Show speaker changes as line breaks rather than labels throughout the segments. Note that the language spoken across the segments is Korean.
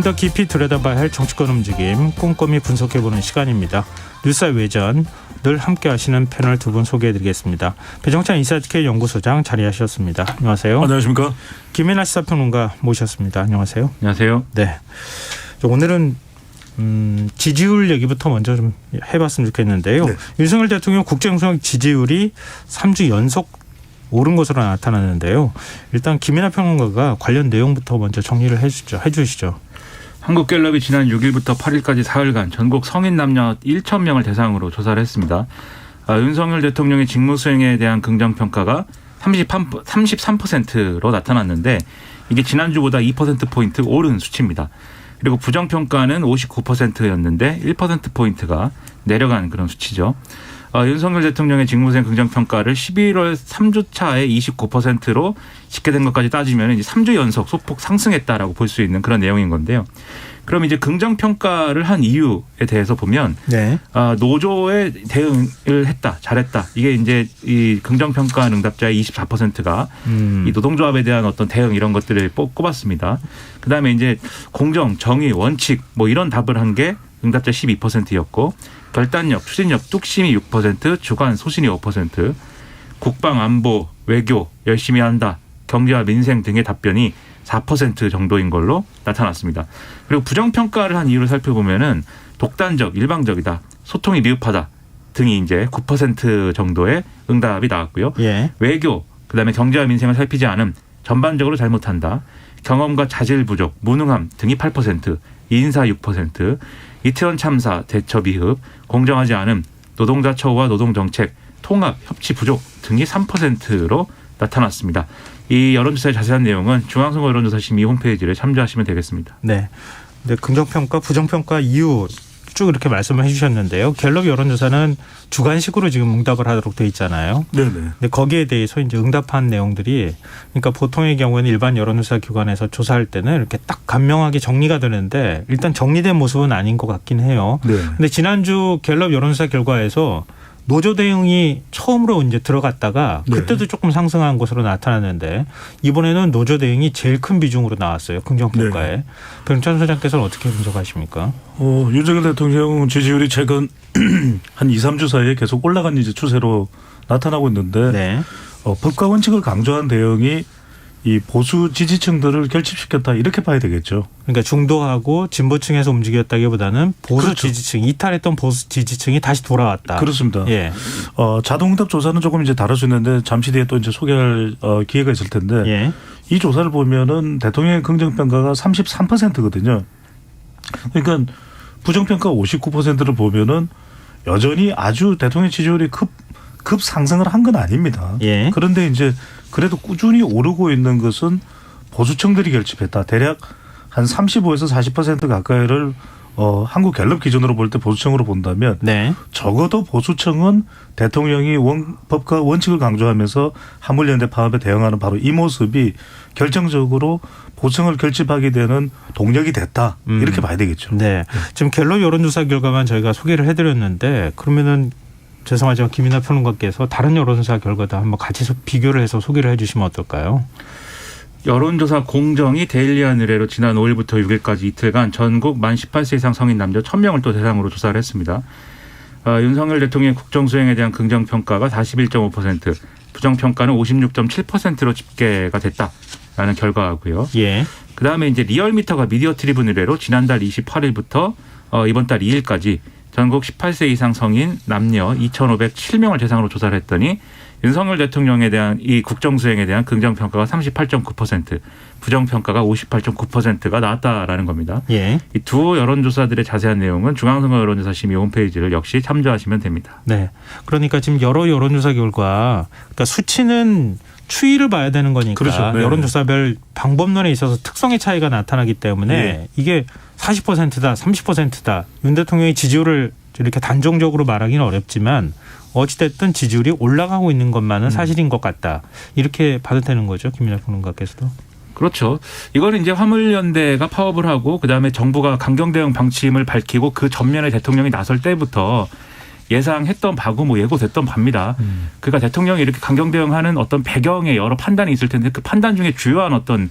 더 깊이 들여다봐야 할 정치권 움직임 꼼꼼히 분석해보는 시간입니다. 뉴스의 외전 늘 함께 하시는 패널 두 분 소개해드리겠습니다. 배정찬 인사이트K 연구소장 자리하셨습니다. 안녕하세요.
안녕하십니까.
김연아 시사평론가 모셨습니다. 안녕하세요.
안녕하세요.
네. 오늘은 지지율 얘기부터 먼저 좀 해봤으면 좋겠는데요. 네. 윤석열 대통령 국정수행 지지율이 3주 연속 오른 것으로 나타났는데요. 일단 김연아 평론가가 관련 내용부터 먼저 정리를 해주시죠.
한국갤럽이 지난 6일부터 8일까지 사흘간 전국 성인 남녀 1,000명을 대상으로 조사를 했습니다. 윤석열 대통령의 직무수행에 대한 긍정평가가 33%로 나타났는데 이게 지난주보다 2%포인트 오른 수치입니다. 그리고 부정평가는 59%였는데 1%포인트가 내려간 그런 수치죠. 윤석열 대통령의 직무수행 긍정평가를 11월 3주차에 29%로 집계된 것까지 따지면 이제 3주 연속 소폭 상승했다라고 볼 수 있는 그런 내용인 건데요. 그럼 이제 긍정평가를 한 이유에 대해서 보면 네. 노조에 대응을 했다, 잘했다. 이게 이제 이 긍정평가 응답자의 24%가 이 노동조합에 대한 어떤 대응 이런 것들을 꼽았습니다. 그다음에 이제 공정, 정의, 원칙 뭐 이런 답을 한 게 응답자 12%였고 결단력, 추진력, 뚝심이 6%, 주관, 소신이 5%, 국방, 안보, 외교 열심히 한다, 경제와 민생 등의 답변이 4% 정도인 걸로 나타났습니다. 그리고 부정평가를 한 이유를 살펴보면은 독단적, 일방적이다, 소통이 미흡하다 등이 이제 9% 정도의 응답이 나왔고요. 예. 외교, 그다음에 경제와 민생을 살피지 않음, 전반적으로 잘못한다, 경험과 자질 부족, 무능함 등이 8%, 인사 6%, 이태원 참사 대처 미흡, 공정하지 않음, 노동자 처우와 노동정책, 통합, 협치 부족 등이 3%로 나타났습니다. 이 여론조사의 자세한 내용은 중앙선거 여론조사심의 홈페이지를 참조하시면 되겠습니다.
네. 네, 긍정평가, 부정평가 이유 쭉 이렇게 말씀을 해주셨는데요. 갤럽 여론조사는 주관식으로 지금 응답을 하도록 돼 있잖아요. 네네. 근데 거기에 대해서 이제 응답한 내용들이 그러니까 보통의 경우에는 일반 여론조사 기관에서 조사할 때는 이렇게 딱 간명하게 정리가 되는데 일단 정리된 모습은 아닌 것 같긴 해요. 네. 근데 지난주 갤럽 여론조사 결과에서 노조 대응이 처음으로 이제 들어갔다가 그때도 네. 조금 상승한 것으로 나타났는데 이번에는 노조 대응이 제일 큰 비중으로 나왔어요. 긍정평가에. 네. 배정찬 소장께서는 어떻게 분석하십니까?
윤석열 대통령 지지율이 최근 한 2, 3주 사이에 계속 올라간 이제 추세로 나타나고 있는데 네. 법과 원칙을 강조한 대응이 이 보수 지지층들을 결집시켰다 이렇게 봐야 되겠죠.
그러니까 중도하고 진보층에서 움직였다기보다는 보수 그렇죠. 지지층, 이탈했던 보수 지지층이 다시 돌아왔다.
그렇습니다. 예. 자동응답 조사는 조금 이제 다를 수 있는데 잠시 뒤에 또 이제 소개할 기회가 있을 텐데 예. 이 조사를 보면은 대통령의 긍정평가가 33%거든요. 그러니까 부정평가 59%를 보면은 여전히 아주 대통령 지지율이 급 상승을 한 건 아닙니다. 예. 그런데 이제 그래도 꾸준히 오르고 있는 것은 보수층들이 결집했다. 대략 한 35에서 40% 가까이를 한국 갤럽 기준으로 볼 때 보수층으로 본다면 네. 적어도 보수층은 대통령이 법과 원칙을 강조하면서 화물연대 파업에 대응하는 바로 이 모습이 결정적으로 보수층을 결집하게 되는 동력이 됐다. 이렇게 봐야 되겠죠.
네. 지금 갤럽 여론조사 결과만 저희가 소개를 해드렸는데 그러면은 죄송하지만 김연아 평론가께서 다른 여론조사 결과도 한번 같이 비교를 해서 소개를 해 주시면 어떨까요?
여론조사 공정이 데일리한 의뢰로 지난 5일부터 6일까지 이틀간 전국 만 18세 이상 성인 남녀 1,000명을 또 대상으로 조사를 했습니다. 윤석열 대통령의 국정수행에 대한 긍정평가가 41.5%, 부정평가는 56.7%로 집계가 됐다라는 결과고요. 예. 그다음에 이제 리얼미터가 미디어 트리뷴 의뢰로 지난달 28일부터 이번 달 2일까지 전국 18세 이상 성인 남녀 2,507명을 대상으로 조사를 했더니 윤석열 대통령에 대한 이 국정수행에 대한 긍정평가가 38.9%, 부정평가가 58.9%가 나왔다라는 겁니다. 예. 이 두 여론조사들의 자세한 내용은 중앙선거 여론조사심의 홈페이지를 역시 참조하시면 됩니다.
네. 그러니까 지금 여러 여론조사 결과 그러니까 수치는 추이를 봐야 되는 거니까 그렇죠. 네. 여론조사별 방법론에 있어서 특성의 차이가 나타나기 때문에 네. 이게 40%다, 30%다. 윤 대통령의 지지율을 이렇게 단정적으로 말하기는 어렵지만 어찌됐든 지지율이 올라가고 있는 것만은 사실인 것 같다. 이렇게 봐도 되는 거죠. 김연아 평론가께서도.
그렇죠. 이거는 이제 화물연대가 파업을 하고 그다음에 정부가 강경 대응 방침을 밝히고 그 전면에 대통령이 나설 때부터 예상했던 바고 뭐 예고됐던 바입니다. 그러니까 대통령이 이렇게 강경 대응하는 어떤 배경에 여러 판단이 있을 텐데 그 판단 중에 주요한 어떤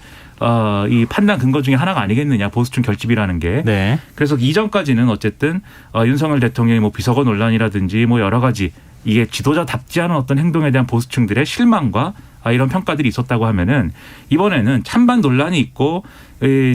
이 판단 근거 중에 하나가 아니겠느냐, 보수층 결집이라는 게.
네.
그래서 이전까지는 어쨌든 윤석열 대통령의 뭐 비서거 논란이라든지 뭐 여러 가지 이게 지도자답지 않은 어떤 행동에 대한 보수층들의 실망과 이런 평가들이 있었다고 하면은 이번에는 찬반 논란이 있고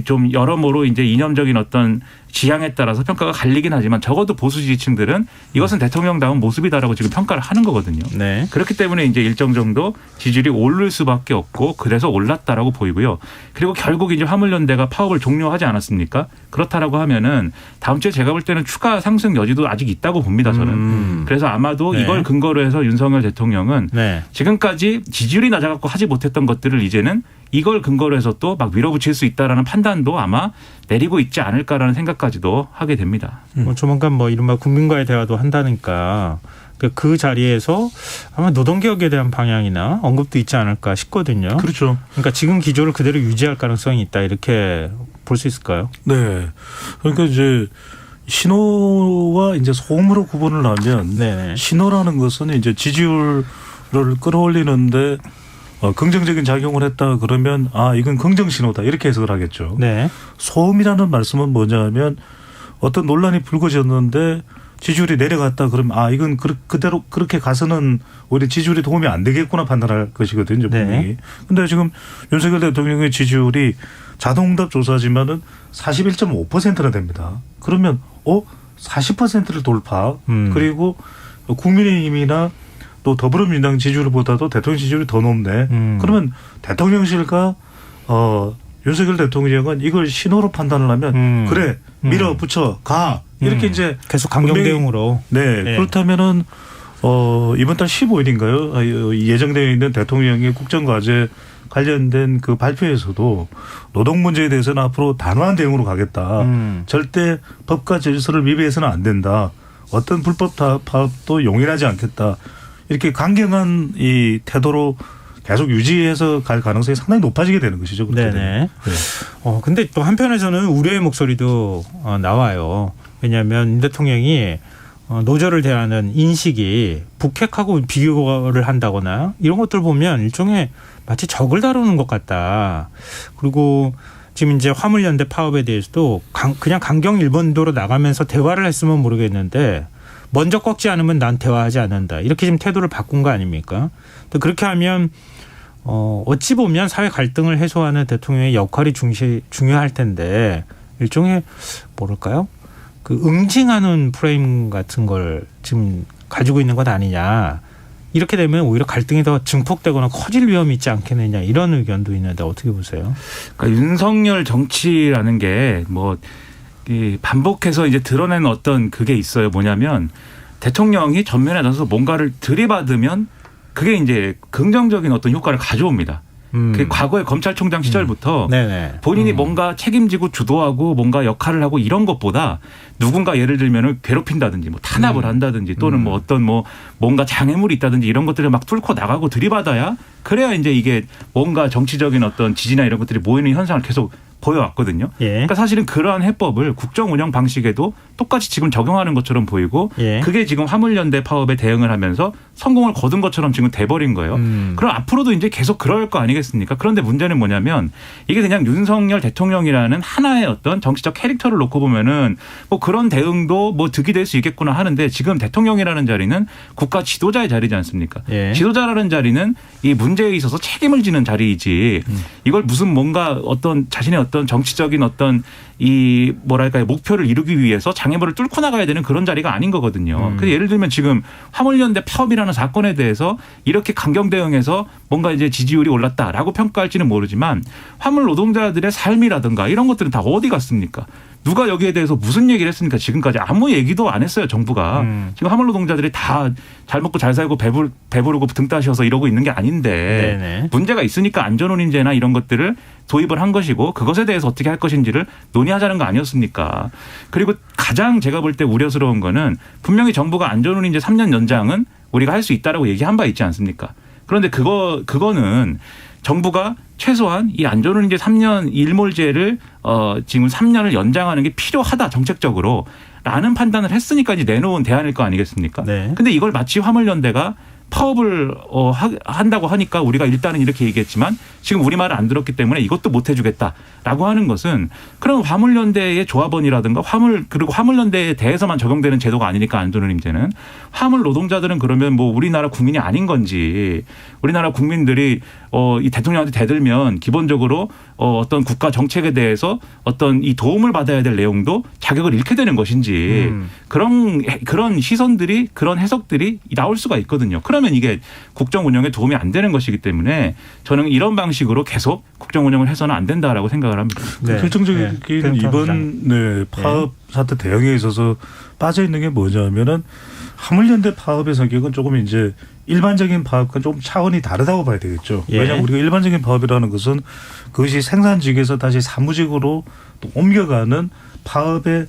좀 여러모로 이제 이념적인 어떤 지향에 따라서 평가가 갈리긴 하지만 적어도 보수 지지층들은 이것은 대통령다운 모습이다라고 지금 평가를 하는 거거든요. 네. 그렇기 때문에 이제 일정 정도 지지율이 오를 수밖에 없고 그래서 올랐다라고 보이고요. 그리고 결국 이제 화물연대가 파업을 종료하지 않았습니까? 그렇다라고 하면은 다음 주에 제가 볼 때는 추가 상승 여지도 아직 있다고 봅니다. 저는. 그래서 아마도
네.
이걸 근거로 해서 윤석열 대통령은
네. 지금까지
지지율이 낮아갖고 하지 못했던 것들을 이제는 이걸 근거로 해서 또 막 밀어붙일 수 있다라는 판단도 아마 내리고 있지 않을까라는 생각까지도 하게 됩니다.
조만간 뭐 이른바 국민과의 대화도 한다니까 그 자리에서 아마 노동개혁에 대한 방향이나 언급도 있지 않을까 싶거든요.
그렇죠.
그러니까 지금 기조를 그대로 유지할 가능성이 있다 이렇게 볼 수 있을까요?
네. 그러니까 이제 신호와 이제 소음으로 구분을 하면 네네. 신호라는 것은 이제 지지율을 끌어올리는데 긍정적인 작용을 했다 그러면 이건 긍정 신호다 이렇게 해석을 하겠죠. 네. 소음이라는 말씀은 뭐냐면 어떤 논란이 불거졌는데 지지율이 내려갔다 그러면 이건 그대로 그렇게 가서는 오히려 지지율에 도움이 안 되겠구나 판단할 것이거든요. 분명히. 그런데 지금 윤석열 대통령의 지지율이 자동응답 조사지만은 41.5%나 됩니다. 그러면 40%를 돌파 그리고 국민의힘이나 또 더불어민주당 지지율보다도 대통령 지지율이 더 높네. 그러면 대통령실과 윤석열 대통령은 이걸 신호로 판단을 하면 그래 밀어붙여 가 이렇게 이제
계속 강경 대응으로.
네. 그렇다면은 이번 달 15일인가요? 예정되어 있는 대통령의 국정과제 관련된 그 발표에서도 노동 문제에 대해서는 앞으로 단호한 대응으로 가겠다. 절대 법과 질서를 위배해서는 안 된다. 어떤 불법 파업도 용인하지 않겠다. 이렇게 강경한 이 태도로 계속 유지해서 갈 가능성이 상당히 높아지게 되는 것이죠.
네네. 네. 근데 또 한편에서는 우려의 목소리도 나와요. 왜냐하면 임 대통령이 노조를 대하는 인식이 북핵하고 비교를 한다거나 이런 것들 보면 일종의 마치 적을 다루는 것 같다. 그리고 지금 이제 화물연대 파업에 대해서도 그냥 강경 일본도로 나가면서 대화를 했으면 모르겠는데 먼저 꺾지 않으면 난 대화하지 않는다. 이렇게 지금 태도를 바꾼 거 아닙니까? 또 그렇게 하면 어찌 보면 사회 갈등을 해소하는 대통령의 역할이 중요할 텐데 일종의 뭐랄까요? 그 응징하는 프레임 같은 걸 지금 가지고 있는 것 아니냐. 이렇게 되면 오히려 갈등이 더 증폭되거나 커질 위험이 있지 않겠느냐 이런 의견도 있는데 어떻게 보세요?
그러니까 윤석열 정치라는 게 뭐 반복해서 이제 드러내는 어떤 그게 있어요. 뭐냐면 대통령이 전면에 나서서 뭔가를 들이받으면 그게 이제 긍정적인 어떤 효과를 가져옵니다. 그 과거의 검찰총장 시절부터 본인이 뭔가 책임지고 주도하고 뭔가 역할을 하고 이런 것보다 누군가 예를 들면 괴롭힌다든지 뭐 탄압을 한다든지 또는 뭐 어떤 뭔가 장애물이 있다든지 이런 것들을 막 뚫고 나가고 들이받아야 그래야 이제 이게 뭔가 정치적인 어떤 지지나 이런 것들이 모이는 현상을 계속 보여왔거든요. 그러니까 사실은 그러한 해법을 국정 운영 방식에도 똑같이 지금 적용하는 것처럼 보이고 그게 지금 화물연대 파업에 대응을 하면서 성공을 거둔 것처럼 지금 돼버린 거예요. 그럼 앞으로도 이제 계속 그럴 거 아니겠습니까? 그런데 문제는 뭐냐면 이게 그냥 윤석열 대통령이라는 하나의 어떤 정치적 캐릭터를 놓고 보면은 뭐 그런 대응도 뭐 득이 될 수 있겠구나 하는데 지금 대통령이라는 자리는 국가 지도자의 자리지 않습니까? 지도자라는 자리는 이 문제에 있어서 책임을 지는 자리이지 이걸 무슨 뭔가 어떤 자신의 어떤 정치적인 어떤 이 뭐랄까요 목표를 이루기 위해서 장애물을 뚫고 나가야 되는 그런 자리가 아닌 거거든요. 그래서 예를 들면 지금 화물연대 파업이라는 사건에 대해서 이렇게 강경 대응해서 뭔가 이제 지지율이 올랐다라고 평가할지는 모르지만 화물 노동자들의 삶이라든가 이런 것들은 다 어디 갔습니까? 누가 여기에 대해서 무슨 얘기를 했습니까? 지금까지 아무 얘기도 안 했어요. 정부가. 지금 화물 노동자들이 다 잘 먹고 잘 살고 배부르고 등 따셔서 이러고 있는 게 아닌데 네네. 문제가 있으니까 안전운임제나 이런 것들을 도입을 한 것이고 그것에 대해서 어떻게 할 것인지를 논의하자는 거 아니었습니까? 그리고 가장 제가 볼 때 우려스러운 거는 분명히 정부가 안전운임제 3년 연장은 우리가 할 수 있다라고 얘기한 바 있지 않습니까? 그런데 그거는 정부가 최소한 이 안전운임제 3년 일몰제를 지금 3년을 연장하는 게 필요하다 정책적으로 라는 판단을 했으니까 이제 내놓은 대안일 거 아니겠습니까? 네. 근데 이걸 마치 화물연대가 파업을 한다고 하니까 우리가 일단은 이렇게 얘기했지만 지금 우리 말을 안 들었기 때문에 이것도 못 해주겠다라고 하는 것은 그럼 화물연대의 조합원이라든가 그리고 화물연대에 대해서만 적용되는 제도가 아니니까 안도르님제는 화물 노동자들은 그러면 뭐 우리나라 국민이 아닌 건지 우리나라 국민들이 이 대통령한테 대들면 기본적으로 어떤 국가 정책에 대해서 어떤 이 도움을 받아야 될 내용도 자격을 잃게 되는 것인지 그런 시선들이 그런 해석들이 나올 수가 있거든요. 그러면 이게 국정 운영에 도움이 안 되는 것이기 때문에 저는 이런 방식으로 계속 국정 운영을 해서는 안 된다라고 생각을 합니다.
네. 결정적인 이번 파업 사태 대응에 있어서 빠져 있는 게 뭐냐면은 화물연대 파업의 성격은 조금 이제 일반적인 파업과 조금 차원이 다르다고 봐야 되겠죠. 왜냐하면 우리가 일반적인 파업이라는 것은 그것이 생산직에서 다시 사무직으로 또 옮겨가는 파업의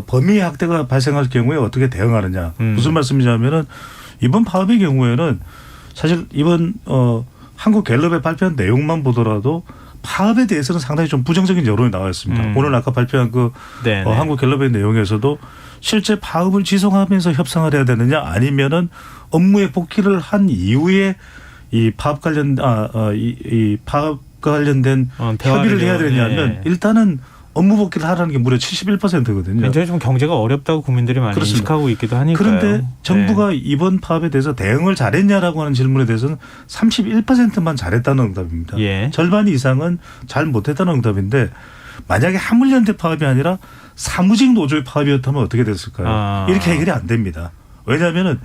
범위 확대가 발생할 경우에 어떻게 대응하느냐. 무슨 말씀이냐면은 이번 파업의 경우에는 사실 이번 한국갤럽에 발표한 내용만 보더라도 파업에 대해서는 상당히 좀 부정적인 여론이 나와 있습니다. 오늘 아까 발표한 한국갤럽의 내용에서도 실제 파업을 지속하면서 협상을 해야 되느냐 아니면은 업무에 복귀를 한 이후에 이 파업 관련된 협의를 해야 되냐면 일단은 업무 복귀를 하라는 게 무려 71%거든요.
굉장히 좀 경제가 어렵다고 국민들이 많이
그렇습니다.
인식하고 있기도 하니까요.
그런데 정부가 이번 파업에 대해서 대응을 잘했냐라고 하는 질문에 대해서는 31%만 잘했다는 응답입니다. 절반 이상은 잘 못했다는 응답인데 만약에 화물연대 파업이 아니라 사무직 노조의 파업이었다면 어떻게 됐을까요? 이렇게 해결이 안 됩니다. 왜냐하면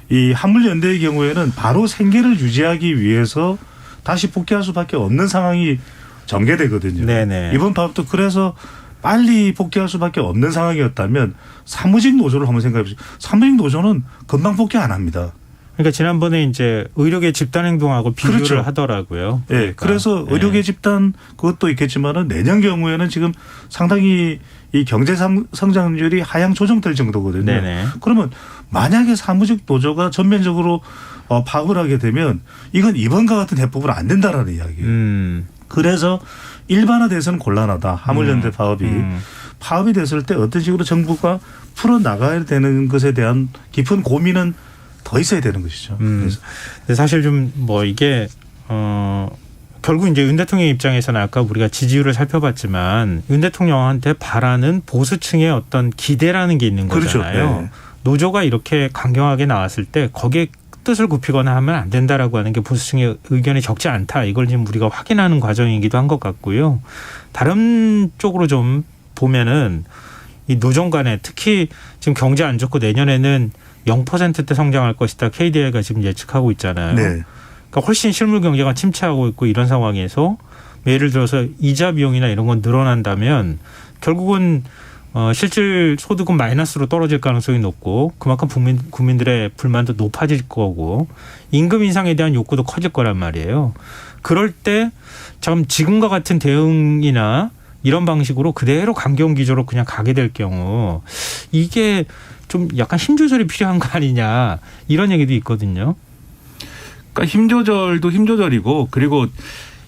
이 화물연대의 경우에는 바로 생계를 유지하기 위해서 다시 복귀할 수밖에 없는 상황이 전개되거든요. 네네. 이번 파업도 그래서 빨리 복귀할 수밖에 없는 상황이었다면 사무직 노조를 한번 생각해 보시죠. 사무직 노조는 금방 복귀 안 합니다.
그러니까 지난번에 이제 의료계 집단 행동하고 비교를
그렇죠.
하더라고요.
예. 그러니까. 그래서 의료계 집단 그것도 있겠지만은 내년 경우에는 지금 상당히 이 경제 성장률이 하향 조정될 정도거든요. 네네. 그러면 만약에 사무직 노조가 전면적으로 파업을 하게 되면 이건 이번과 같은 해법은 안 된다라는 이야기예요. 그래서 일반화돼서는 곤란하다. 화물연대 파업이. 파업이 됐을 때 어떤 식으로 정부가 풀어나가야 되는 것에 대한 깊은 고민은 더 있어야 되는 것이죠.
근데 사실 좀 뭐 이게 결국 이제 윤 대통령 입장에서는 아까 우리가 지지율을 살펴봤지만 윤 대통령한테 바라는 보수층의 어떤 기대라는 게 있는 거잖아요. 그렇죠. 네. 노조가 이렇게 강경하게 나왔을 때 거기에 뜻을 굽히거나 하면 안 된다라고 하는 게 보수층의 의견이 적지 않다. 이걸 지금 우리가 확인하는 과정이기도 한 것 같고요. 다른 쪽으로 좀 보면은 이 노정 간에 특히 지금 경제 안 좋고 내년에는 0%대 성장할 것이다. KDI가 지금 예측하고 있잖아요. 네. 그러니까 훨씬 실물 경제가 침체하고 있고 이런 상황에서 예를 들어서 이자 비용이나 이런 건 늘어난다면 결국은 실질 소득은 마이너스로 떨어질 가능성이 높고 그만큼 국민들의 불만도 높아질 거고 임금 인상에 대한 욕구도 커질 거란 말이에요. 그럴 때 참 지금과 같은 대응이나 이런 방식으로 그대로 강경 기조로 그냥 가게 될 경우 이게 좀 약간 힘 조절이 필요한 거 아니냐 이런 얘기도 있거든요.
그러니까 힘 조절도 힘 조절이고 그리고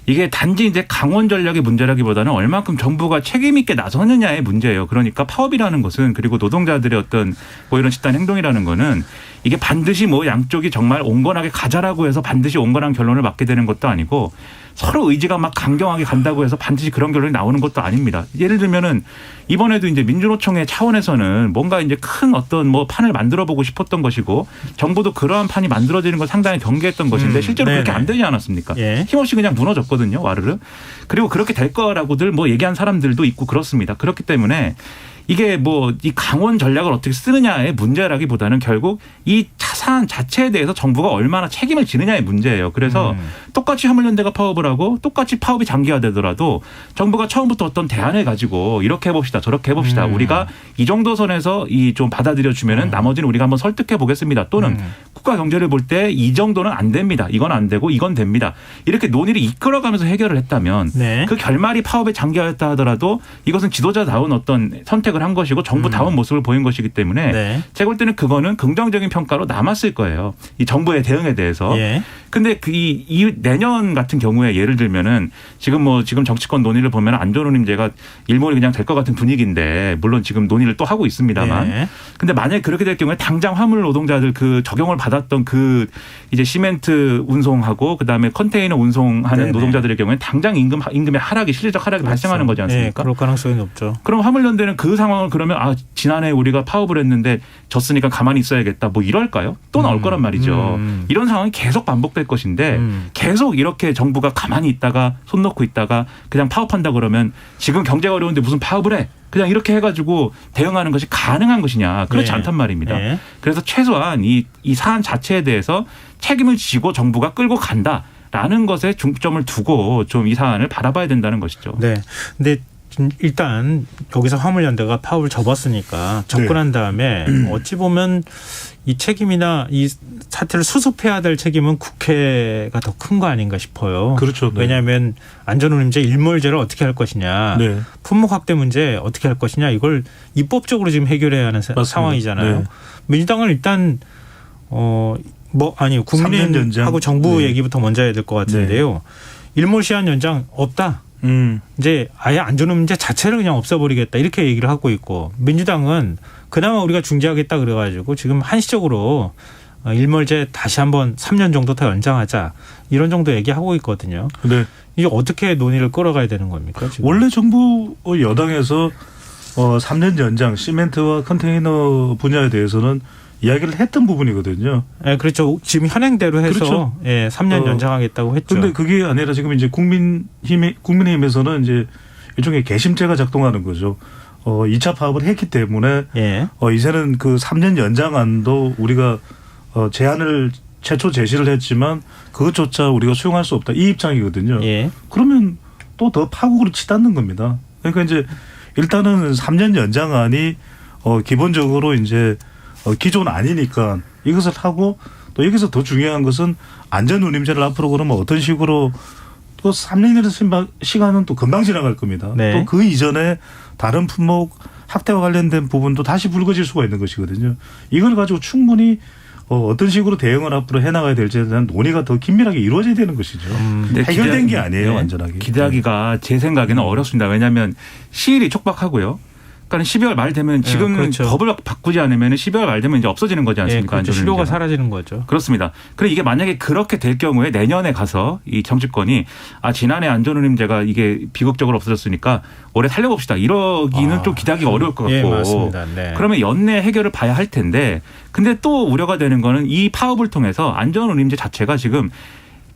이게 단지 이제 강원 전략의 문제라기보다는 얼만큼 정부가 책임 있게 나서느냐의 문제예요. 그러니까 파업이라는 것은 그리고 노동자들의 어떤 뭐 이런 집단 행동이라는 거는 이게 반드시 뭐 양쪽이 정말 온건하게 가자라고 해서 반드시 온건한 결론을 맞게 되는 것도 아니고 서로 의지가 막 강경하게 간다고 해서 반드시 그런 결론이 나오는 것도 아닙니다. 예를 들면은 이번에도 이제 민주노총의 차원에서는 뭔가 이제 큰 어떤 뭐 판을 만들어 보고 싶었던 것이고 정부도 그러한 판이 만들어지는 걸 상당히 경계했던 것인데 실제로 그렇게 안 되지 않았습니까? 예. 힘없이 그냥 무너졌거든요. 와르르. 그리고 그렇게 될 거라고들 뭐 얘기한 사람들도 있고 그렇습니다. 그렇기 때문에 이게 뭐 이 강원 전략을 어떻게 쓰느냐의 문제라기보다는 결국 이 자산 자체에 대해서 정부가 얼마나 책임을 지느냐의 문제예요. 그래서 똑같이 화물연대가 파업을 하고 똑같이 파업이 장기화되더라도 정부가 처음부터 어떤 대안을 가지고 이렇게 해봅시다 저렇게 해봅시다. 우리가 이 정도 선에서 이 좀 받아들여주면은 나머지는 우리가 한번 설득해 보겠습니다. 또는 국가 경제를 볼 때 이 정도는 안 됩니다. 이건 안 되고 이건 됩니다. 이렇게 논의를 이끌어가면서 해결을 했다면 네. 그 결말이 파업의 장기화였다 하더라도 이것은 지도자다운 어떤 선택을 한 것이고 정부다운 모습을 보인 것이기 때문에 네. 제가 볼 때는 그거는 긍정적인 평가로 남았을 해왔을 거예요. 이 정부의 대응에 대해서.
예.
근데 이 내년 같은 경우에 예를 들면은 지금 정치권 논의를 보면 안전운임제가 일몰이 그냥 될 것 같은 분위기인데 물론 지금 논의를 또 하고 있습니다만.
예.
근데 만약에 그렇게 될 경우에 당장 화물 노동자들 그 적용을 받았던 그 이제 시멘트 운송하고 그다음에 컨테이너 운송하는
네네.
노동자들의 경우에 당장 임금의 하락이 실질적 하락이
그렇죠.
발생하는 거지 않습니까?
예, 그럴 가능성이 높죠.
그럼 화물연대는 그 상황을 그러면 지난해 우리가 파업을 했는데 졌으니까 가만히 있어야겠다 뭐 이럴까요? 또 나올 거란 말이죠. 이런 상황이 계속 반복될 것인데 계속 이렇게 정부가 가만히 있다가 손 놓고 있다가 그냥 파업한다 그러면 지금 경제가 어려운데 무슨 파업을 해? 그냥 이렇게 해가지고 대응하는 것이 가능한 것이냐. 그렇지
네.
않단 말입니다.
네.
그래서 최소한 이 사안 자체에 대해서 책임을 지고 정부가 끌고 간다라는 것에 중점을 두고 좀 이 사안을 바라봐야 된다는 것이죠.
네. 근데 일단 여기서 화물연대가 파업을 접었으니까 접근한 다음에 어찌 보면 이 책임이나 이 사태를 수습해야 될 책임은 국회가 더 큰 거 아닌가 싶어요.
그렇죠. 네.
왜냐하면 안전운임제 일몰제를 어떻게 할 것이냐,
네.
품목 확대 문제 어떻게 할 것이냐 이걸 입법적으로 지금 해결해야 하는 상황이잖아요. 네. 민주당은 일단 국민하고 정부 얘기부터 먼저 해야 될 것 같은데요. 일몰 시한 연장 없다. 이제 아예 안전운임제 자체를 그냥 없애버리겠다 이렇게 얘기를 하고 있고 민주당은 그나마 우리가 중지하겠다 그래가지고 지금 한시적으로 일몰제 다시 한번 3년 정도 더 연장하자 이런 정도 얘기하고 있거든요.
네.
이게 어떻게 논의를 끌어가야 되는 겁니까? 지금?
원래 정부 여당에서 3년 연장 시멘트와 컨테이너 분야에 대해서는 이야기를 했던 부분이거든요.
네, 그렇죠. 지금 현행대로 해서
그렇죠.
3년 연장하겠다고 했죠.
그런데 그게 아니라 지금 이제 국민의힘에서는 이제 일종의 개심제가 작동하는 거죠. 2차 파업을 했기 때문에 이제는 그 3년 연장안도 우리가 제안을 최초 제시를 했지만 그것조차 우리가 수용할 수 없다. 이 입장이거든요. 그러면 또 더 파국으로 치닫는 겁니다. 그러니까 이제 일단은 3년 연장안이 기본적으로 이제 기존 아니니까 이것을 하고 또 여기서 더 중요한 것은 안전운임제를 앞으로 그러면 어떤 식으로 또 3년이라는 시간은 또 금방 지나갈 겁니다.
네.
또 그 이전에 다른 품목 확대와 관련된 부분도 다시 불거질 수가 있는 것이거든요. 이걸 가지고 충분히 어떤 식으로 대응을 앞으로 해나가야 될지에 대한 논의가 더 긴밀하게 이루어져야 되는 것이죠. 해결된 게 아니에요. 완전하게.
기대하기가 제 생각에는 어렵습니다. 왜냐하면 시일이 촉박하고요. 그러니까 12월 말 되면 지금
그렇죠.
법을 바꾸지 않으면 12월 말 되면 이제 없어지는 거지 않습니까?
그렇죠. 실효가 사라지는 거죠.
그렇습니다. 그래 이게 만약에 그렇게 될 경우에 내년에 가서 이 정치권이 지난해 안전운임제가 이게 비극적으로 없어졌으니까 올해 살려봅시다. 이러기는 좀 기대하기가 어려울 것 같고.
맞습니다. 네.
그러면 연내 해결을 봐야 할 텐데 근데 또 우려가 되는 거는 이 파업을 통해서 안전운임제 자체가 지금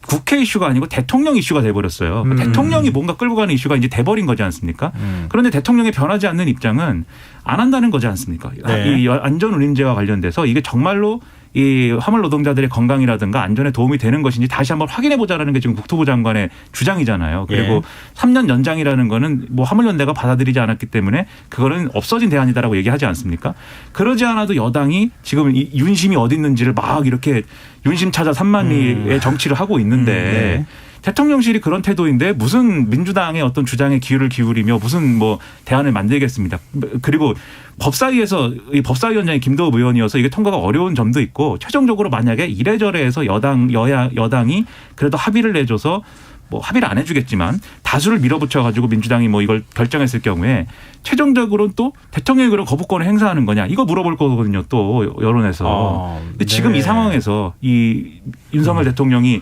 국회 이슈가 아니고 대통령 이슈가 돼버렸어요. 대통령이 뭔가 끌고 가는 이슈가 이제 돼버린 거지 않습니까? 그런데 대통령이 변하지 않는 입장은 안 한다는 거지 않습니까?
네.
이 안전운임제와 관련돼서 이게 정말로 이 화물 노동자들의 건강이라든가 안전에 도움이 되는 것인지 다시 한번 확인해 보자라는 게 지금 국토부 장관의 주장이잖아요. 그리고 3년 연장이라는 거는 뭐 화물연대가 받아들이지 않았기 때문에 그거는 없어진 대안이다라고 얘기하지 않습니까? 그러지 않아도 여당이 지금 이 윤심이 어디 있는지를 막 이렇게 윤심 찾아 3만리의 정치를 하고 있는데 대통령실이 그런 태도인데 무슨 민주당의 어떤 주장에 귀를 기울이며 무슨 뭐 대안을 만들겠습니다. 그리고 법사위에서 이 법사위원장이 김도읍 의원이어서 이게 통과가 어려운 점도 있고 최종적으로 만약에 이래저래 해서 여당이 그래도 합의를 내줘서 뭐 합의를 안 해주겠지만 다수를 밀어붙여가지고 민주당이 뭐 이걸 결정했을 경우에 최종적으로는 또 대통령이 그런 거부권을 행사하는 거냐 이거 물어볼 거거든요. 또 여론에서. 근데 지금 이 상황에서 이 윤석열 대통령이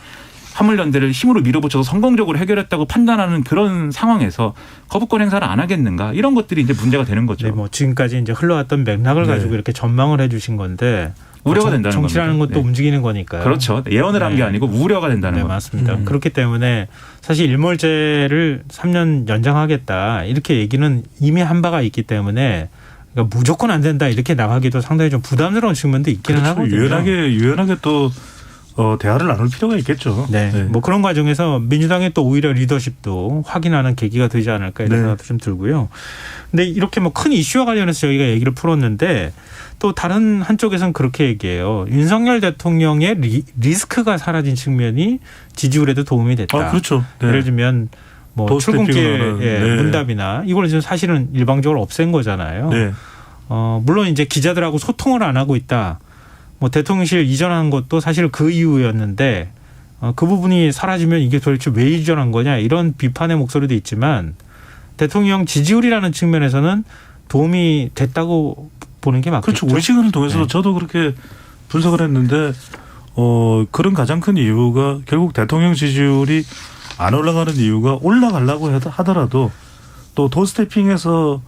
화물연대를 힘으로 밀어붙여서 성공적으로 해결했다고 판단하는 그런 상황에서 거부권 행사를 안 하겠는가 이런 것들이 이제 문제가 되는 거죠.
네, 뭐 지금까지 이제 흘러왔던 맥락을 가지고 이렇게 전망을 해주신 건데
우려가 된다는 겁니다.
정치라는 것도 움직이는 거니까요.
그렇죠. 예언을 한 게 아니고 우려가 된다는 거죠.
맞습니다. 그렇기 때문에 사실 일몰제를 3년 연장하겠다 이렇게 얘기는 이미 한 바가 있기 때문에 그러니까 무조건 안 된다 이렇게 나가기도 상당히 좀 부담스러운 측면도 있기는 하거든요.
유연하게 또 대화를 나눌 필요가 있겠죠.
네. 뭐 그런 과정에서 민주당의 또 오히려 리더십도 확인하는 계기가 되지 않을까 이런 생각도 좀 들고요. 근데 이렇게 뭐 큰 이슈와 관련해서 저희가 얘기를 풀었는데 또 다른 한쪽에서는 그렇게 얘기해요. 윤석열 대통령의 리스크가 사라진 측면이 지지율에도 도움이 됐다.
그렇죠. 네.
예를 들면 뭐 출근길 문답이나 이걸 지금 사실은 일방적으로 없앤 거잖아요. 물론 이제 기자들하고 소통을 안 하고 있다. 뭐 대통령실 이전한 것도 사실 그 이유였는데 그 부분이 사라지면 이게 도대체 왜 이전한 거냐 이런 비판의 목소리도 있지만 대통령 지지율이라는 측면에서는 도움이 됐다고 보는 게 맞겠죠.
그렇죠. 우리 시간을 통해서도 저도 그렇게 분석을 했는데 그런 가장 큰 이유가 결국 대통령 지지율이 안 올라가는 이유가 올라가려고 하더라도 또 도스태핑에서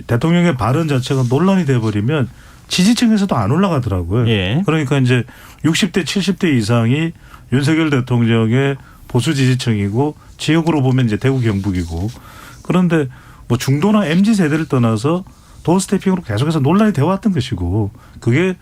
대통령의 발언 자체가 논란이 돼버리면 지지층에서도 안 올라가더라고요.
예.
그러니까 이제 60대 70대 이상이 윤석열 대통령의 보수 지지층이고 지역으로 보면 이제 대구 경북이고 그런데 뭐 중도나 MZ 세대를 떠나서 도어스태핑으로 계속해서 논란이 되어 왔던 것이고 그게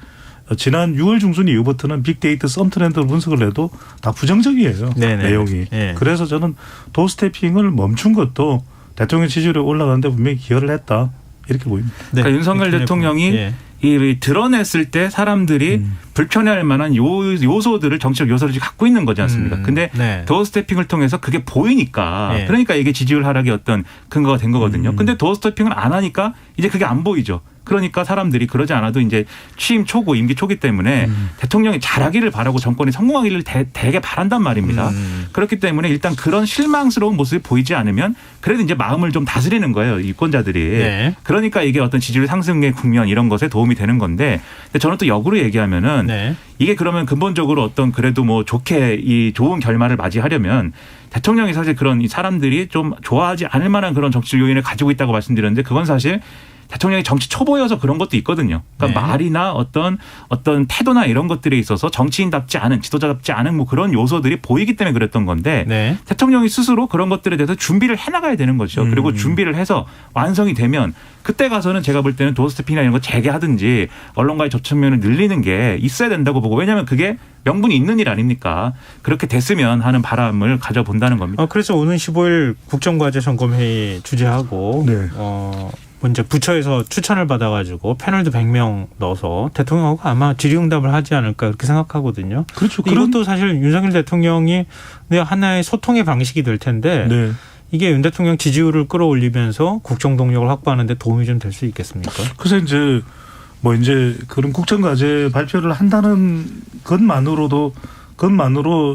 지난 6월 중순 이후부터는 빅데이터 썸 트렌드를 분석을 해도 다 부정적이에요. 네네. 내용이. 네. 그래서 저는 도어스태핑을 멈춘 것도 대통령 지지율이 올라가는데 분명히 기여를 했다. 이렇게 보입니다.
네. 그러니까 윤석열 대통령이 이 드러냈을 때 사람들이 불편해할 만한 요소들을 정치적 요소를 갖고 있는 거지 않습니까? 근데 네. 도어스태핑을 통해서 그게 보이니까 그러니까 이게 지지율 하락의 어떤 근거가 된 거거든요. 근데 도어스태핑을 안 하니까 이제 그게 안 보이죠. 그러니까 사람들이 그러지 않아도 이제 취임 초고 임기 초기 때문에 대통령이 잘하기를 바라고 정권이 성공하기를 되게 바란단 말입니다. 그렇기 때문에 일단 그런 실망스러운 모습이 보이지 않으면 그래도 이제 마음을 좀 다스리는 거예요. 유권자들이. 네. 그러니까 이게 어떤 지지율 상승의 국면 이런 것에 도움이 되는 건데 근데 저는 또 역으로 얘기하면은 네. 이게 그러면 근본적으로 어떤 그래도 뭐 좋게 이 좋은 결말을 맞이하려면 대통령이 사실 그런 이 사람들이 좀 좋아하지 않을 만한 그런 정치적 요인을 가지고 있다고 말씀드렸는데 그건 사실 대통령이 정치 초보여서 그런 것도 있거든요. 그러니까 네. 말이나 어떤 태도나 이런 것들에 있어서 정치인답지 않은 지도자답지 않은 뭐 그런 요소들이 보이기 때문에 그랬던 건데 네. 대통령이 스스로 그런 것들에 대해서 준비를 해나가야 되는 거죠. 그리고 준비를 해서 완성이 되면 그때 가서는 제가 볼 때는 도어스태핑이나 이런 거 재개하든지 언론과의 접촉면을 늘리는 게 있어야 된다고 보고 왜냐하면 그게 명분이 있는 일 아닙니까? 그렇게 됐으면 하는 바람을 가져본다는 겁니다.
그래서 오는 15일 국정과제 점검회의 주재하고 네. 이제 부처에서 추천을 받아가지고 패널도 100명 넣어서 대통령하고 아마 질의응답을 하지 않을까 그렇게 생각하거든요.
그렇죠.
이것도 사실 윤석열 대통령이 하나의 소통의 방식이 될 텐데 네. 이게 윤 대통령 지지율을 끌어올리면서 국정 동력을 확보하는 데 도움이 좀 될 수 있겠습니까?
그래서 이제 그런 국정과제 발표를 한다는 것만으로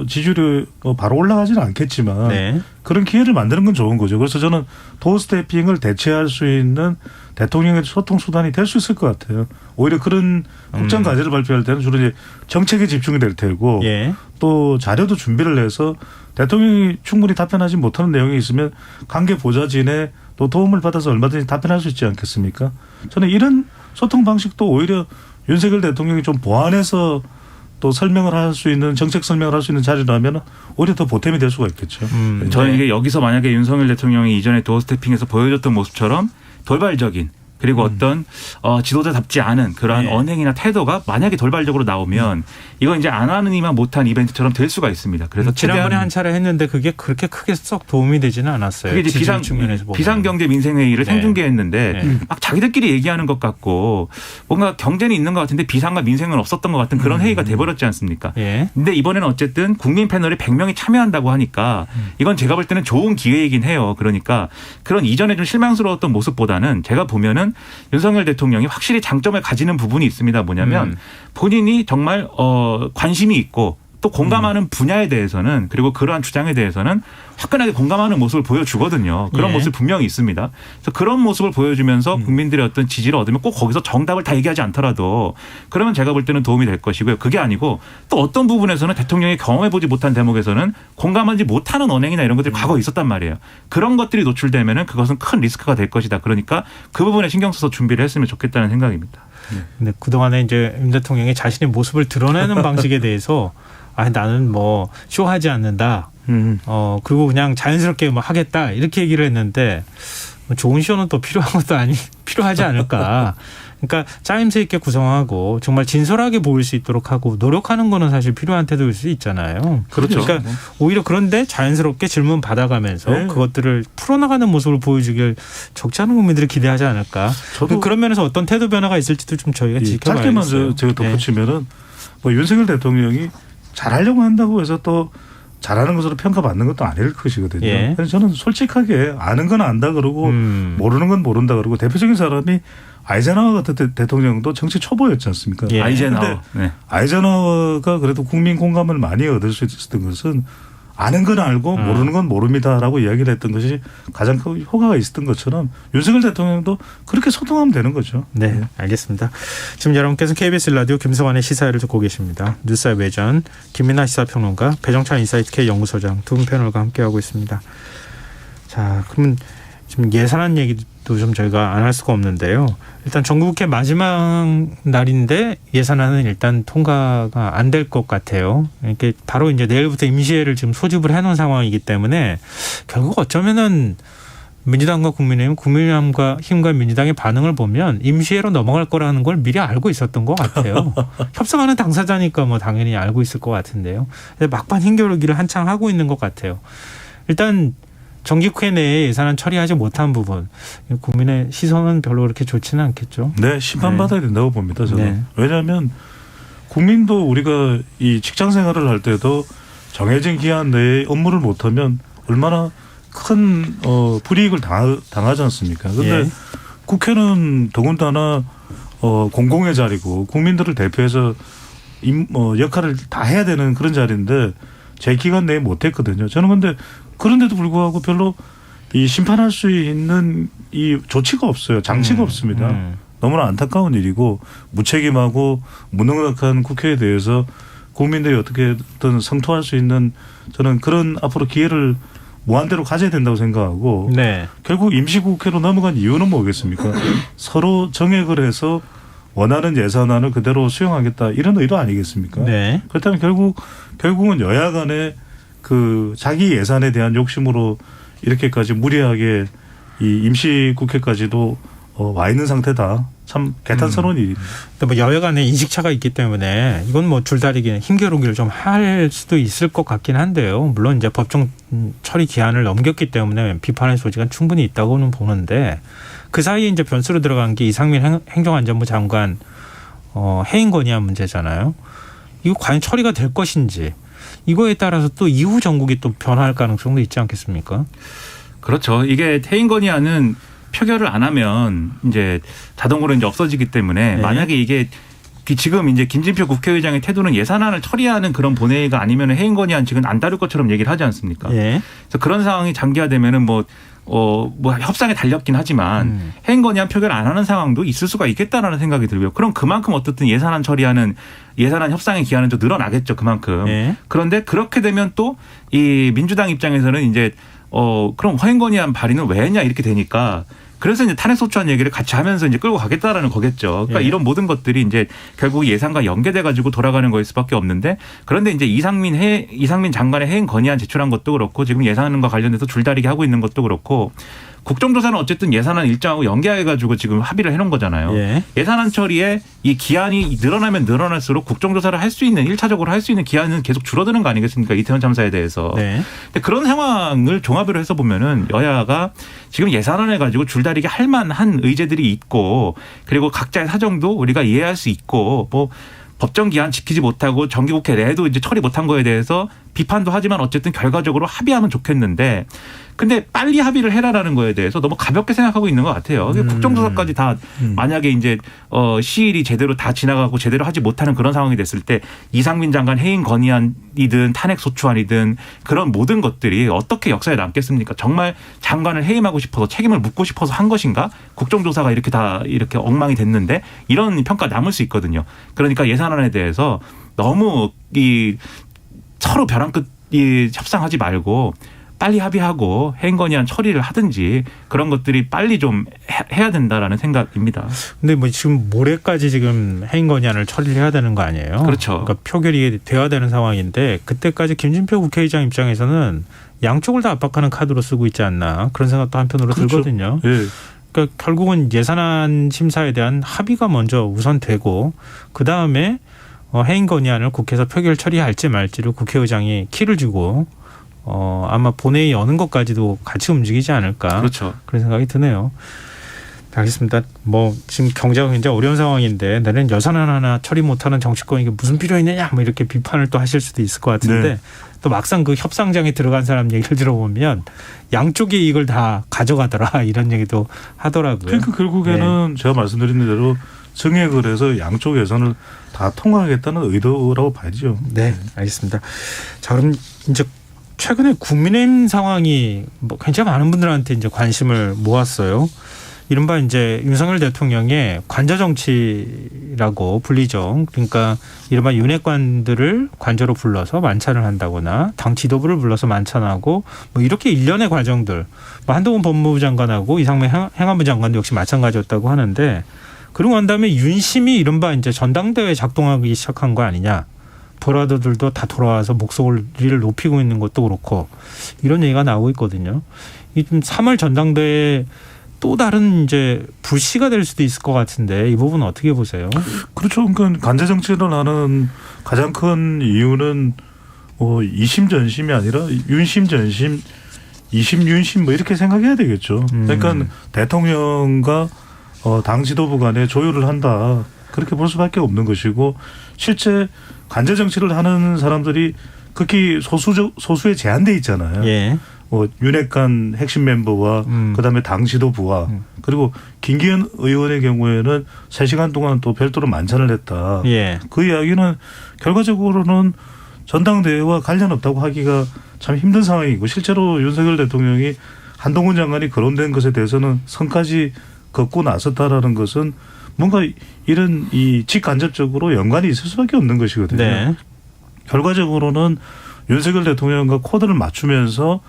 지지율이 바로 올라가지는 않겠지만 네. 그런 기회를 만드는 건 좋은 거죠. 그래서 저는 도어스태핑을 대체할 수 있는 대통령의 소통 수단이 될 수 있을 것 같아요. 오히려 그런 국정과제를 발표할 때는 주로 이제 정책에 집중이 될 테고 또 자료도 준비를 해서 대통령이 충분히 답변하지 못하는 내용이 있으면 관계 보좌진의 또 도움을 받아서 얼마든지 답변할 수 있지 않겠습니까? 저는 이런 소통 방식도 오히려 윤석열 대통령이 좀 보완해서 또 설명을 할 수 있는 정책 설명을 할 수 있는 자리라면 오히려 더 보탬이 될 수가 있겠죠.
저는 이게 여기서 만약에 윤석열 대통령이 이전에 도어스태핑에서 보여줬던 모습처럼 돌발적인 그리고 어떤 지도자답지 않은 그러한 언행이나 태도가 만약에 돌발적으로 나오면 이건 이제 안 하느니만 못한 이벤트처럼 될 수가 있습니다. 그래서
지난번에 한 차례 했는데 그게 그렇게 크게 썩 도움이 되지는 않았어요.
그게 이제 비상경제민생회의를 생중계했는데 막 자기들끼리 얘기하는 것 같고 뭔가 경제는 있는 것 같은데 비상과 민생은 없었던 것 같은 그런 회의가 돼버렸지 않습니까? 근데 이번에는 어쨌든 국민 패널에 100명이 참여한다고 하니까 이건 제가 볼 때는 좋은 기회이긴 해요. 그러니까 그런 이전에 좀 실망스러웠던 모습보다는 제가 보면은 윤석열 대통령이 확실히 장점을 가지는 부분이 있습니다. 뭐냐면 본인이 정말 관심이 있고 또 공감하는 분야에 대해서는 그리고 그러한 주장에 대해서는 화끈하게 공감하는 모습을 보여주거든요. 그런 모습 분명히 있습니다. 그래서 그런 모습을 보여주면서 국민들의 어떤 지지를 얻으면 꼭 거기서 정답을 다 얘기하지 않더라도 그러면 제가 볼 때는 도움이 될 것이고요. 그게 아니고 또 어떤 부분에서는 대통령이 경험해보지 못한 대목에서는 공감하지 못하는 언행이나 이런 것들이 과거에 있었단 말이에요. 그런 것들이 노출되면은 그것은 큰 리스크가 될 것이다. 그러니까 그 부분에 신경 써서 준비를 했으면 좋겠다는 생각입니다.
근데 그동안에 이제 윤 대통령이 자신의 모습을 드러내는 방식에 대해서 나는 뭐 쇼하지 않는다. 그리고 그냥 자연스럽게 뭐 하겠다 이렇게 얘기를 했는데 좋은 쇼는 또 필요한 것도 필요하지 않을까. 그러니까 짜임새 있게 구성하고 정말 진솔하게 보일 수 있도록 하고 노력하는 거는 사실 필요한 태도일 수 있잖아요.
그렇죠.
그러니까 오히려 그런데 자연스럽게 질문 받아가면서 그것들을 풀어나가는 모습을 보여주길 적지 않은 국민들이 기대하지 않을까. 저도 그런 면에서 어떤 태도 변화가 있을지도 좀 저희가 지켜봐야겠어요.
짧게만 제가 덧붙이면은 윤석열 대통령이 잘하려고 한다고 해서 또 잘하는 것으로 평가받는 것도 아닐 것이거든요. 그래서 저는 솔직하게 아는 건 안다 그러고 모르는 건 모른다 그러고 대표적인 사람이 아이젠하워 같은 대통령도 정치 초보였지 않습니까?
예. 아이젠하워.
네. 아이젠하워가 그래도 국민 공감을 많이 얻을 수 있었던 것은 아는 건 알고 모르는 건 모릅니다라고 이야기를 했던 것이 가장 큰 효과가 있었던 것처럼 윤석열 대통령도 그렇게 소통하면 되는 거죠.
네, 알겠습니다. 지금 여러분께서 KBS 라디오 김성환의 시사회를 듣고 계십니다. 뉴스의 외전 김민하 시사평론가, 배정찬 인사이트K 연구소장 두 분 패널과 함께하고 있습니다. 자, 그러면 지금 예산안 얘기도 좀 저희가 안 할 수가 없는데요. 일단 정부국회 마지막 날인데 예산안은 일단 통과가 안 될 것 같아요. 이렇게 바로 이제 내일부터 임시회를 지금 소집을 해놓은 상황이기 때문에 결국 어쩌면은 민주당과 국민의힘과 민주당의 반응을 보면 임시회로 넘어갈 거라는 걸 미리 알고 있었던 것 같아요. 협상하는 당사자니까 뭐 당연히 알고 있을 것 같은데요. 막판 힘겨루기를 한창 하고 있는 것 같아요. 일단 정기국회 내에 예산안 처리하지 못한 부분, 국민의 시선은 별로 그렇게 좋지는 않겠죠.
네, 심판받아야 된다고 봅니다. 저는. 네. 왜냐하면 국민도 우리가 이 직장 생활을 할 때도 정해진 기한 내에 업무를 못하면 얼마나 큰 불이익을 당하지 않습니까? 그런데 예. 국회는 더군다나 공공의 자리고 국민들을 대표해서 역할을 다 해야 되는 그런 자리인데 제 기간 내에 못했거든요. 저는 근데 그런데도 불구하고 별로 이 심판할 수 있는 이 조치가 없어요. 장치가 없습니다. 너무나 안타까운 일이고 무책임하고 무능력한 국회에 대해서 국민들이 어떻게든 성토할 수 있는 저는 그런 앞으로 기회를 무한대로 가져야 된다고 생각하고 네. 결국 임시국회로 넘어간 이유는 뭐겠습니까? 서로 정액을 해서 원하는 예산안을 그대로 수용하겠다 이런 의도 아니겠습니까? 네. 그렇다면 결국은 여야 간에 그 자기 예산에 대한 욕심으로 이렇게까지 무리하게 이 임시국회까지도 와 있는 상태다. 참 개탄스러운 일입니다.
뭐 여야 간에 인식차가 있기 때문에 이건 뭐 줄다리기 힘겨루기를 좀 할 수도 있을 것 같긴 한데요. 물론 이제 법정 처리 기한을 넘겼기 때문에 비판의 소지가 충분히 있다고는 보는데 그 사이에 이제 변수로 들어간 게 이상민 행정안전부 장관 해임 건의안 문제잖아요. 이거 과연 처리가 될 것인지 이거에 따라서 또 이후 정국이 또 변화할 가능성도 있지 않겠습니까?
그렇죠. 이게 해임 건의안은 표결을 안 하면 이제 자동으로 이제 없어지기 때문에 네. 만약에 이게 지금 이제 김진표 국회의장의 태도는 예산안을 처리하는 그런 본회의가 아니면 해임 건의안 지금 안 다룰 것처럼 얘기를 하지 않습니까? 네. 그래서 그런 상황이 장기화되면은 뭐 협상에 달렸긴 하지만 해임 건의안 표결 안 하는 상황도 있을 수가 있겠다라는 생각이 들고요. 그럼 그만큼 어떻든 예산안 처리하는 예산안 협상의 기한은 좀 늘어나겠죠. 그만큼. 네. 그런데 그렇게 되면 또 이 민주당 입장에서는 이제 그럼 해임 건의안 발의는 왜 했냐 이렇게 되니까 그래서 이제 탄핵소추안 얘기를 같이 하면서 이제 끌고 가겠다라는 거겠죠. 그러니까 예. 이런 모든 것들이 이제 결국 예산과 연계돼 가지고 돌아가는 거일 수밖에 없는데 그런데 이제 이상민 장관의 해임 건의안 제출한 것도 그렇고 지금 예산안과 관련해서 줄다리기 하고 있는 것도 그렇고 국정조사는 어쨌든 예산안 일정하고 연계해가지고 지금 합의를 해놓은 거잖아요. 예. 예산안 처리에 이 기한이 늘어나면 늘어날수록 국정조사를 할 수 있는 1차적으로 할 수 있는 기한은 계속 줄어드는 거 아니겠습니까? 이태원 참사에 대해서. 네. 근데 그런 상황을 종합으로 해서 보면은 여야가 지금 예산안을 가지고 줄다리기 할 만한 의제들이 있고 그리고 각자의 사정도 우리가 이해할 수 있고 뭐 법정 기한 지키지 못하고 정기국회 내에도 이제 처리 못한 거에 대해서 비판도 하지만 어쨌든 결과적으로 합의하면 좋겠는데 근데 빨리 합의를 해라라는 거에 대해서 너무 가볍게 생각하고 있는 것 같아요. 국정조사까지 다 만약에 이제 시일이 제대로 다 지나가고 제대로 하지 못하는 그런 상황이 됐을 때 이상민 장관 해임 건의안이든 탄핵소추안이든 그런 모든 것들이 어떻게 역사에 남겠습니까? 정말 장관을 해임하고 싶어서 책임을 묻고 싶어서 한 것인가? 국정조사가 이렇게 다 이렇게 엉망이 됐는데 이런 평가 남을 수 있거든요. 그러니까 예산안에 대해서 너무 이 서로 벼랑 끝 협상하지 말고 빨리 합의하고 해임 건의안 처리를 하든지 그런 것들이 빨리 좀 해야 된다라는 생각입니다.
근데 뭐 지금 모레까지 지금 해임 건의안을 처리를 해야 되는 거 아니에요?
그렇죠.
그러니까 표결이 돼야 되는 상황인데 그때까지 김진표 국회의장 입장에서는 양쪽을 다 압박하는 카드로 쓰고 있지 않나 그런 생각도 한편으로 그렇죠. 들거든요. 네. 그러니까 결국은 예산안 심사에 대한 합의가 먼저 우선되고 그다음에 해임 건의안을 국회에서 표결 처리할지 말지를 국회의장이 키를 주고 아마 본회의 여는 것까지도 같이 움직이지 않을까.
그렇죠.
그런 생각이 드네요. 알겠습니다. 뭐 지금 경제가 굉장히 어려운 상황인데 내년 예산안 하나 처리 못하는 정치권이 이게 무슨 필요 있느냐 뭐 이렇게 비판을 또 하실 수도 있을 것 같은데 네. 또 막상 그 협상장에 들어간 사람 얘기를 들어보면 양쪽이 이걸 다 가져가더라 이런 얘기도 하더라고요.
그러니까 결국에는 네. 제가 말씀드린 대로 정액을 해서 양쪽 예산을 다 통과하겠다는 의도라고 봐야죠.
네, 알겠습니다. 자, 그럼 이제 최근에 국민의힘 상황이 뭐 굉장히 많은 분들한테 이제 관심을 모았어요. 이른바 이제 윤석열 대통령의 관저 정치라고 불리죠. 그러니까 이른바 윤핵관들을 관저로 불러서 만찬을 한다거나 당 지도부를 불러서 만찬하고 뭐 이렇게 일련의 과정들. 뭐 한동훈 법무부 장관하고 이상민 행안부 장관도 역시 마찬가지였다고 하는데 그러고 난 다음에 윤심이 이른바 이제 전당대회 작동하기 시작한 거 아니냐. 보라더들도 다 돌아와서 목소리를 높이고 있는 것도 그렇고 이런 얘기가 나오고 있거든요. 이 좀 3월 전당대회 또 다른 이제 불씨가 될 수도 있을 것 같은데 이 부분은 어떻게 보세요?
그렇죠. 그러니까 관제 정치를 하는 가장 큰 이유는 이심 전심이 아니라 윤심 전심, 이심 윤심 뭐 이렇게 생각해야 되겠죠. 그러니까 대통령과 당 지도부 간에 조율을 한다. 그렇게 볼 수밖에 없는 것이고 실제 관제 정치를 하는 사람들이 극히 소수에 제한돼 있잖아요. 예. 윤핵관 핵심 멤버와 그다음에 당 지도부와 그리고 김기현 의원의 경우에는 3시간 동안 또 별도로 만찬을 했다. 예. 그 이야기는 결과적으로는 전당대회와 관련 없다고 하기가 참 힘든 상황이고 실제로 윤석열 대통령이 한동훈 장관이 거론된 것에 대해서는 선까지 걷고 나섰다라는 것은 뭔가 이런 이 직간접적으로 연관이 있을 수밖에 없는 것이거든요. 네. 결과적으로는 윤석열 대통령과 코드를 맞추면서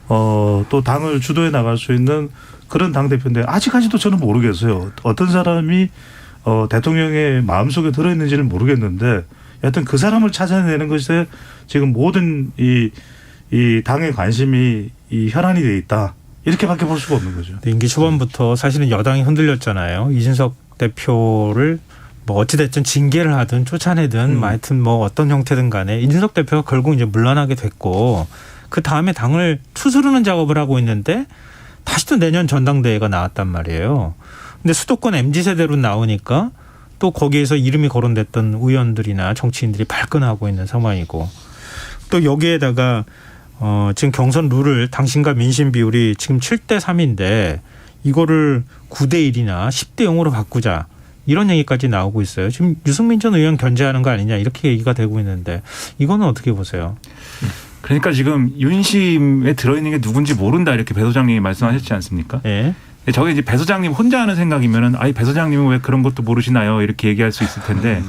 또 당을 주도해 나갈 수 있는 그런 당대표인데 아직까지도 저는 모르겠어요. 어떤 사람이 대통령의 마음속에 들어있는지는 모르겠는데 여하튼 그 사람을 찾아내는 것에 지금 모든 이 당의 관심이 이 혈안이 돼 있다. 이렇게밖에 볼 수가 없는 거죠.
임기 초반부터 사실은 여당이 흔들렸잖아요. 이준석 대표를 뭐 어찌됐든 징계를 하든 쫓아내든 하여튼 뭐 어떤 형태든 간에 이준석 대표가 결국 이제 물러나게 됐고 그 다음에 당을 추스르는 작업을 하고 있는데 다시 또 내년 전당대회가 나왔단 말이에요. 근데 수도권 MZ세대로 나오니까 또 거기에서 이름이 거론됐던 의원들이나 정치인들이 발끈하고 있는 상황이고 또 여기에다가 지금 경선 룰을 당신과 민심 비율이 지금 7대 3인데 이거를 9대 1이나 10대 0으로 바꾸자. 이런 얘기까지 나오고 있어요. 지금 유승민 전 의원 견제하는 거 아니냐 이렇게 얘기가 되고 있는데 이거는 어떻게 보세요?
그러니까 지금 윤심에 들어있는 게 누군지 모른다 이렇게 배 소장님이 말씀하셨지 않습니까? 네. 저게 이제 배 소장님 혼자 하는 생각이면은 아니 배 소장님은 왜 그런 것도 모르시나요? 이렇게 얘기할 수 있을 텐데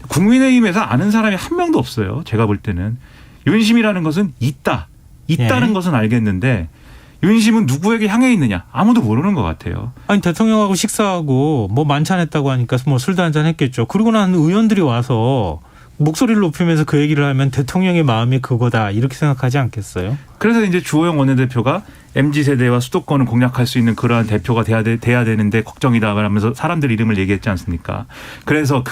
국민의힘에서 아는 사람이 한 명도 없어요. 제가 볼 때는 윤심이라는 것은 있다는 네. 것은 알겠는데 윤심은 누구에게 향해 있느냐 아무도 모르는 것 같아요.
아니 대통령하고 식사하고 뭐 만찬했다고 하니까 뭐 술도 한잔 했겠죠. 그러고 난 의원들이 와서 목소리를 높이면서 그 얘기를 하면 대통령의 마음이 그거다 이렇게 생각하지 않겠어요?
그래서 이제 주호영 원내대표가 MZ세대와 수도권을 공략할 수 있는 그러한 대표가 돼야 되는데 걱정이다 하면서 사람들 이름을 얘기했지 않습니까? 그래서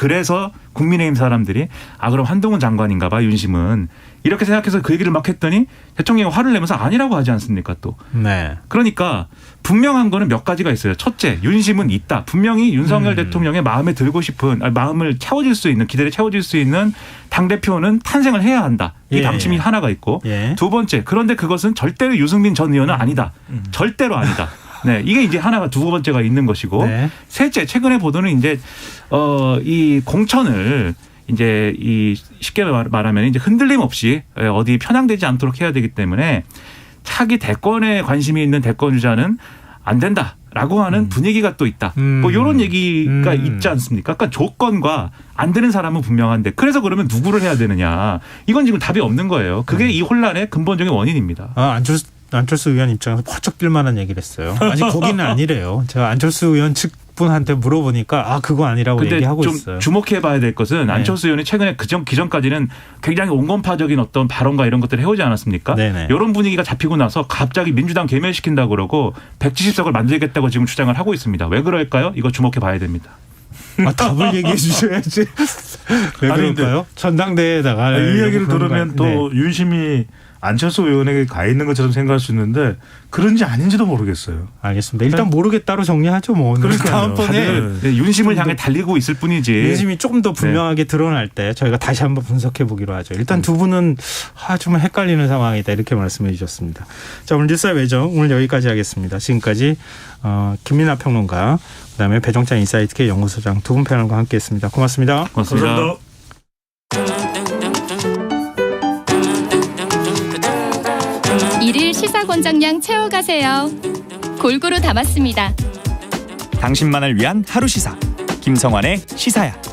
국민의힘 사람들이 그럼 한동훈 장관인가 봐 윤심은 이렇게 생각해서 그 얘기를 막 했더니 대통령이 화를 내면서 아니라고 하지 않습니까 또. 네. 그러니까 분명한 거는 몇 가지가 있어요. 첫째, 윤심은 있다. 분명히 윤석열 대통령의 마음에 들고 싶은 마음을 채워질 수 있는 기대를 채워질 수 있는 당대표는 탄생을 해야 한다. 이 방침이 하나가 있고 두 번째, 그런데 그것은 절대로 유승민 전 의원은 아니다. 절대로 아니다. 네, 이게 이제 하나가 두 번째가 있는 것이고 셋째, 최근의 보도는 이제 이 공천을 이제 쉽게 말하면 이제 흔들림 없이 어디 편향되지 않도록 해야 되기 때문에 차기 대권에 관심이 있는 대권 주자는 안 된다라고 하는 분위기가 또 있다. 뭐 이런 얘기가 있지 않습니까? 그러니까 조건과 안 되는 사람은 분명한데 그래서 그러면 누구를 해야 되느냐. 이건 지금 답이 없는 거예요. 그게 이 혼란의 근본적인 원인입니다.
안철수 의원 입장에서 퍼쩍 뛸 만한 얘기를 했어요. 아직 거기는 아니래요. 제가 안철수 의원 측분한테 물어보니까 그거 아니라고 얘기하고
좀
있어요.
주목해 봐야 될 것은 안철수 의원이 최근에 기존까지는 굉장히 온건파적인 어떤 발언과 이런 것들을 해오지 않았습니까? 네네. 이런 분위기가 잡히고 나서 갑자기 민주당 괴멸시킨다고 그러고 170석을 만들겠다고 지금 주장을 하고 있습니다. 왜 그럴까요? 이거 주목해 봐야 됩니다.
답을 얘기해 주셔야지. 왜 그럴까요? 전당대회에다가
이 이야기를 들으면 또 윤심이 안철수 의원에게 가 있는 것처럼 생각할 수 있는데 그런지 아닌지도 모르겠어요.
알겠습니다. 일단 모르겠다로 정리하죠. 뭐 다음번에
네, 윤심을 향해 달리고 있을 뿐이지.
윤심이 조금 더 분명하게 드러날 때 저희가 다시 한번 분석해 보기로 하죠. 일단 두 분은 좀 헷갈리는 상황이다 이렇게 말씀해 주셨습니다. 자, 오늘 뉴스의 외정 오늘 여기까지 하겠습니다. 지금까지 김민하 평론가 그다음에 배종찬 인사이트K 연구소장 두 분 패널과 함께했습니다. 고맙습니다.
고맙습니다.
감사합니다.
일일 시사권장량 채워가세요. 골고루 담았습니다.
당신만을 위한 하루 시사 김성환의 시사야.